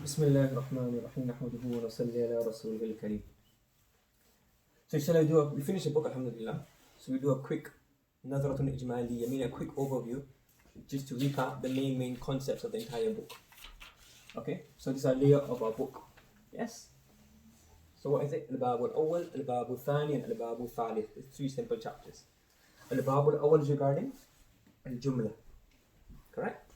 بسم الله الرحمن الرحيم نحمده ونصلي على رسوله الكريم. So we finish the book, alhamdulillah. So we do a quick nazaratun ijmaliyya, meaning a quick overview, just to recap the main concepts of the entire book. Okay, so this is a layer of our book. Yes? So what is it? Al-Bab al-Awwal, Al-Bab al-Thani, and Al-Bab al-Thalith. It's 3 simple chapters. Al-Bab al-Awwal is regarding al-Jumla. Correct?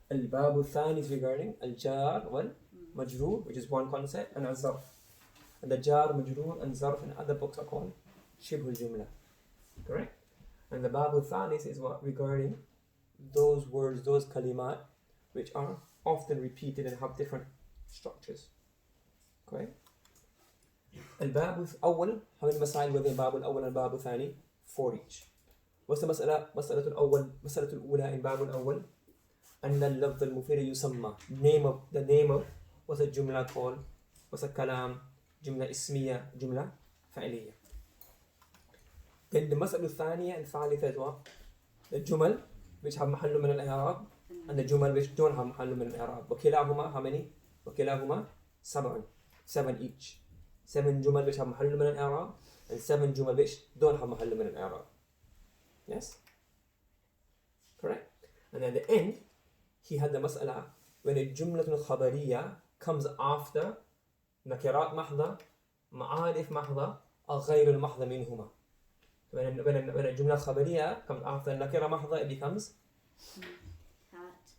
Al-Bab al-Thani is regarding al-Jar wal-Majroor, which is one concept, and al-Zarf. And the Jar, Majroor, and Zarf in other books are called Shibh al-Jumla. Correct? And the Bab al-Thalith is what regarding those words, those kalimat, which are often repeated and have different structures. Okay? Al-Bab al-Awwal, how many masail were there? Bab al-Awwal and Bab al-Thani? 4 each. What's the mas'ala? Mas'alatul Awwal, Mas'alatul Ula in Bab al-Awwal? And the lafz al-mufid yusamma. The name of what's a jumla called? What's a kalam? Jumla ismiya, jumla fa'iliyya. Then the mas'ala al-thaniya and thalitha is what? The jumal which have mahallu min al-i'rab and the jumal which don't have mahallu min al-i'rab. Wakilahuma, how many? Wakilahuma, 7 each. 7 jumal which have mahallu min al-i'rab and 7 jumal which don't have mahallu min al-i'rab. Yes? Correct? And at the end, he had the mas'ala when a jumlatul khabariyya comes after nakirat mahdha, ma'arif mahdha, or ghayrul mahdha minhuma. When a jumla khabariyya comes after nakira mahdha, it becomes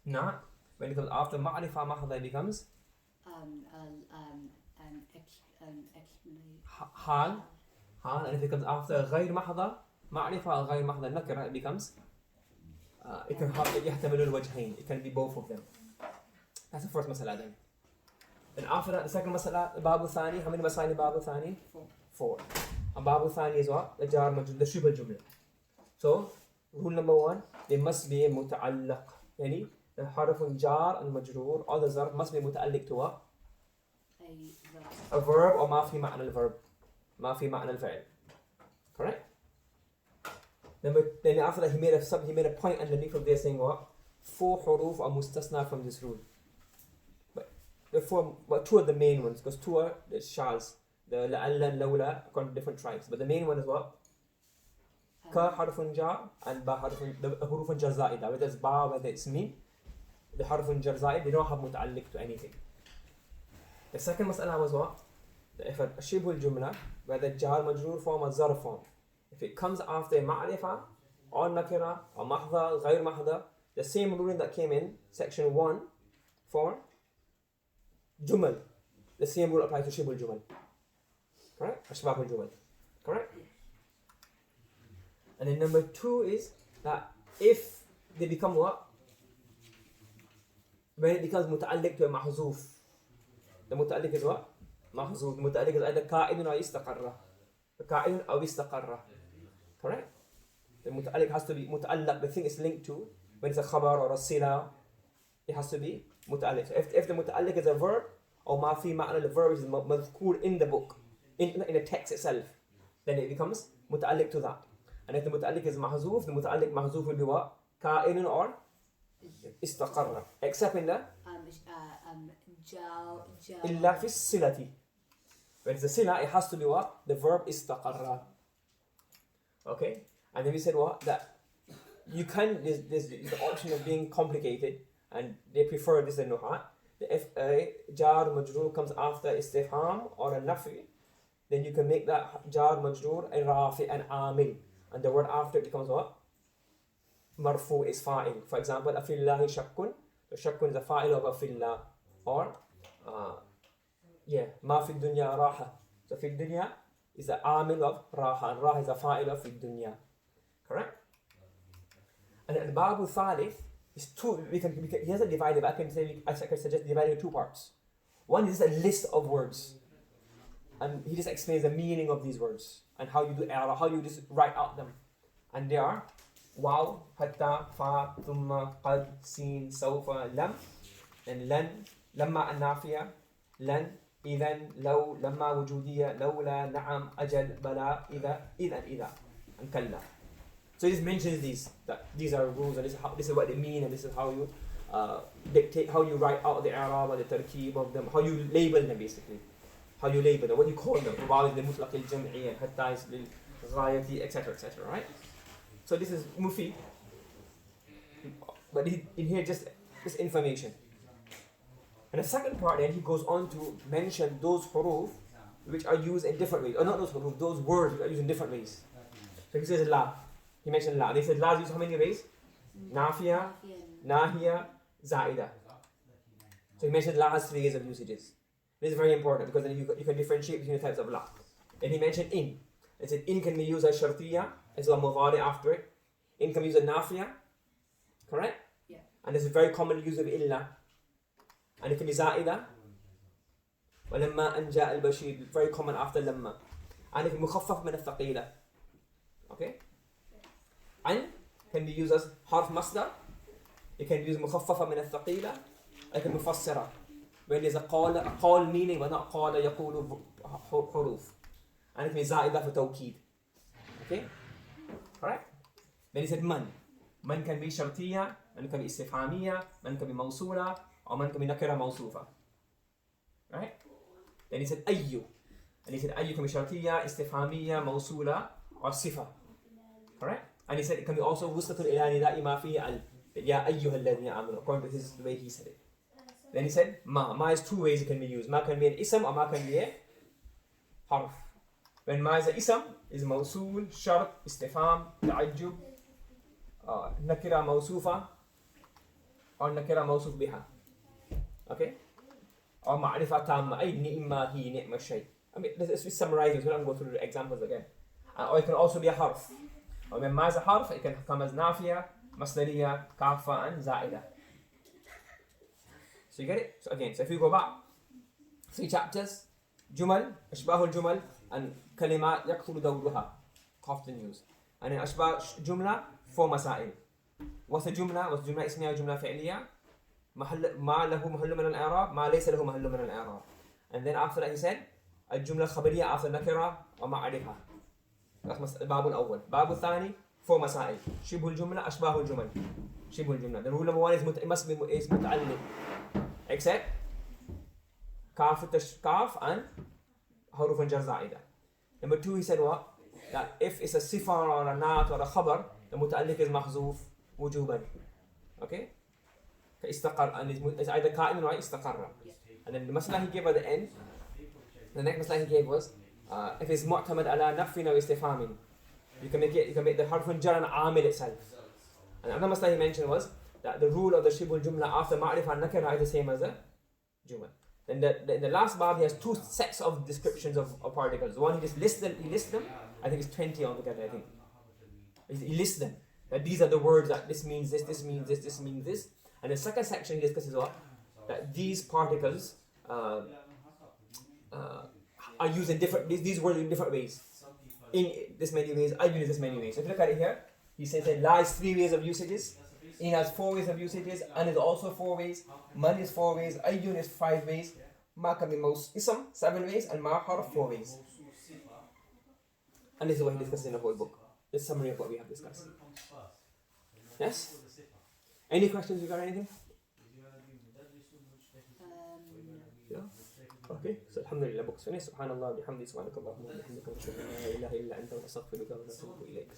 not. When it comes after ma'rifa mahdha, it becomes hal. And if it comes after ghayr mahdha, ma'rifa or ghayr mahdha nakira, it becomes it can have يحتمل الوجهين. It can be both of them. That's the first masala then. And after that, the second masala, Bab al-Thani. How many masail in Bab al-Thani? 4. And Bab al-Thani is what? The jar majrur, the shibh al-jumla. So, rule number 1, they must be muta'allaq. Yani, the harf al-jar and majrur, all the zarf must be muta'alliq to what? A verb or ma fi ma'na al-verb. Ma fi ma'na al-fa'il. Correct? Then after that, he made a point underneath of there saying what? 4 huruf are mustasna from this rule. But 2 are the main ones, because 2 are the shals, the la'alla and lawla, according to different tribes. But the main one is what? Ka harfun jar and ba harfun, the hurufun jar za'ida, whether it's ba, whether it's mim, the harfun jar za'id, they don't have muta'alliq to anything. The second mas'ala was what? If a shibhul jumla, whether jar majroor form or zarf form, if it comes after ma'rifa or nakira or mahdha, ghayr mahdha, the same ruling that came in section 1 for jumal, the same rule applies to shibhul jumal. Correct? Ashbahul jumal. Correct? And then number 2 is that if they become what? When it becomes muta'alliq to a mahzoof. The muta'alliq is what? Mahzoof. The muta'alliq is either ka'idun or istaqarra. Ka'idun or istaqarra. Correct? The muta'alliq has to be muta'allaq, the thing is linked to. When it's a khabar or a sila, it has to be muta'alliq. So if the muta'alliq is a verb, or ma fi ma'na al-verb is madhkur in the book, in the text itself, then it becomes muta'alliq to that. And if the muta'alliq is mahzoof, the muta'alliq mahzoof will be what? Ka'inun or istaqarra. Except in the illa fi silati. When it's a sila, it has to be what? The verb istaqarra. Okay? And then we said what? That you can, there's the option of being complicated, and they prefer this in Nuhat. If a jar majroor comes after istifham or a nafi, then you can make that jar majroor a rafi and amil, and the word after it becomes what? Marfu is fa'il. For example, afillahi shakkun. The shakkun is a fa'il of afillah. Or ma fi dunya raha. So fi dunya is the amil of raha, and raha is a fa'il of fi dunya. Correct? And the Bab al-Thalith is 2. He hasn't divided, but I can suggest dividing in 2 parts. One is a list of words, and he just explains the meaning of these words and how you do error, how you just write out them. And they are waw, hatta, fa, thumma, qad, sin, sawfa, lam, and lan, lamma an-nafiya, lan, idhan, law, lamma wujudiyya, lawla, na'am, ajal, bala, idha, and kalla. So he just mentions these, that these are rules, and this is what they mean, and this is how you dictate how you write out the Irab or the tarkib of them, how you label them basically. How you label them, what you call them. Probably the mutlaq al-jam'i and hatta is lil-ghayati, etc. Right? So this is mufid. But in here just information. And the second part then he goes on to mention those huruf which are used in different ways. Or not those huruf, those words which are used in different ways. So he says la. He mentioned la. And he said la is used how many ways? Nafiya, nahiya, zaida. So he mentioned la has 3 ways of usages. This is very important because then you can differentiate between the types of la. And he mentioned in. He said in can be used as shartiya, as well mudari after it. In can be used as nafiya. Correct? Yeah. And this is very common use of illa. And it can be zaida. ولما أن جاء البشير, very common after لما. And it can be مخفف من الثقيلة. Okay? And can be used as حرف مصدر. It can be used مخففة من الثقيلة. It can be مفسرة. When there's a قال meaning but not قال يقول حروف. And it can be زائدة for توكيد. Okay? Alright? Then he said من. من can be شرطية, من can be استفهامية, من can be موصولة, or من can be نكرة موصوفة. Right? Then he said أيو. And he said أيو can be شرطية, استفهامية, موصولة, or صفة. Alright? And he said it can be also وصلة إلى نداء ما فيه ال. يا أيها الذين آمنوا. According to this is the way he said it. Then he said ma. Ma is 2 ways it can be used. Ma can be an ism or ma can be a harf. When ma is an ism, is موصول, شرط, استفهام, تعجب, نكرة موصوفة, or نكرة موصوف بها. Okay? Or معرفة تامة. أي نعمة هي نعمة شيء. I mean, this is summarizing, so we don't go through the examples again. Or it can also be a harf. Or when ma is a harf, it can come as nafiya, masdariya, kafa, and zaida. So you get it? So again, so if you go back 3 chapters, Jumal, Ashbah al-Jumal, and Kalimat yakthulu dawruha, often used. And then Ashbah Jumla, 4 masail. What's the Jumla? What's Jumla ismiya, Jumla fi'liya? ما له محل من الإعراب, ما ليس له محل من الإعراب. And then after that he said, الجملة الخبرية after نكرة ومعرفة. الباب الأول. الباب الثاني 4 مسائل. شبه الجملة, أشباه الجمل. شبه الجملة. The rule number 1 is must be متعلم. Except kaf and حروف الجر زائدة. Number 2 he said what? That if it's a sifa or a naat or a khabar, the muta'alliq is mahzoof wujuban. Okay? استقر, and it's either ka'in or istaqarra. And then the masala he gave at the end, the next masala he gave was if it's mu'tamad ala nafin or istifhamin, you can make the harf jar an amil itself. And another masala he mentioned was that the rule of the shibul jumla after ma'rifah and nakira is the same as the jumal. Then the last bab he has 2 sets of descriptions of particles. One he just lists them. I think it's 20 altogether. I think he lists them. That these are the words that this means this means this means this. And the second section he discusses what? That these particles are used in different, these words in different ways. In this many ways, I use this many ways. So if you look at it here, he says that la is 3 ways of usages, in has 4 ways of usages, and is also 4 ways, man is 4 ways, ayyun is 5 ways, ma can be most ism 7 ways, and ma harf 4 ways. And this is what he discusses in the whole book. This summary of what we have discussed. Yes? Any questions? You got anything? Yeah. Okay. So alhamdulillah, book's finished. Subhanallah, bihamdi, subhanakallahumma wa bihamdika, wa ashhadu an la ilaha illa anta, wa astaghfiruka wa atubu ilayk.